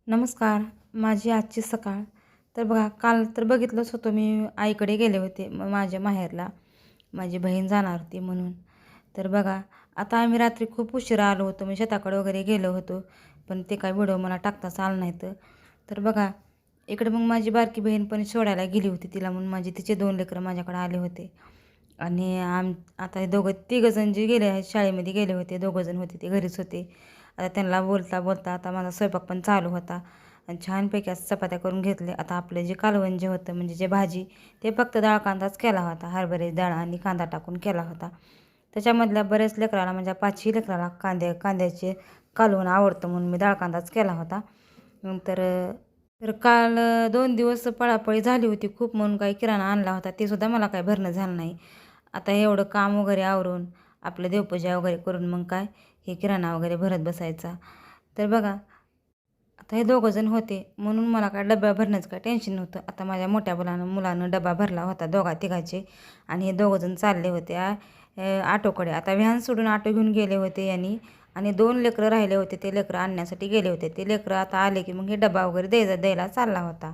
नमस्कार. माझी आजची सकाळ. तर बघा, काल तर बघितलंच होतं मी आईकडे गेले होते माझ्या माहेरला. माझी बहीण जाणार होती म्हणून. तर बघा, आता आम्ही रात्री खूप उशिरा आलो होतो. मी शेताकडे वगैरे गेलो होतो. पण ते काही व्हिडिओ मला टाकताच आलं नाहीत. तर बघा, इकडे मग माझी बारकी बहीण पण सोडायला गेली होती तिला, म्हणून माझे तिचे 2 लेकरं माझ्याकडे आले होते. आणि आता हे दोघं तिघंजण जे गेले आहेत शाळेमध्ये गेले होते, दोघंजण होते ते घरीच होते. आता त्यांना बोलता बोलता आता माझा स्वयंपाक पण चालू होता आणि छानपैकी असं चपात्या करून घेतले. आता आपलं जे कालवण जे होतं म्हणजे जे भाजी, ते फक्त डाळ कांदाच केला होता, हरभऱ्याची डाळ आणि कांदा टाकून केला होता. त्याच्यामधल्या बऱ्याच लेकराला म्हणजे 5ही लेकराला कांद्याचे कालवण आवडतं म्हणून मी डाळ कांदाच केला होता. नंतर तर काल 2 दिवस पळापळी झाली होती खूप, म्हणून काही किराणा आणला होता ते सुद्धा मला काही भरणं झालं नाही. आता एवढं काम वगैरे आवरून आपलं देवपूजा वगैरे करून मग काय हे किराणा वगैरे भरत बसायचा. तर बघा, आता हे दोघंजण होते म्हणून मला काय डब्या भरण्याचं काय टेन्शन नव्हतं. आता माझ्या मोठ्या मुलानं डबा भरला होता दोघा तिघाचे आणि हे दोघंजण चालले होते ऑटोकडे. आता व्हॅन सोडून ऑटो घेऊन गेले होते आणि 2 लेकरं राहिले होते, ते लेकरं आणण्यासाठी गेले होते. ते लेकरं आता आले की मग हे डबा वगैरे द्यायला चालला होता.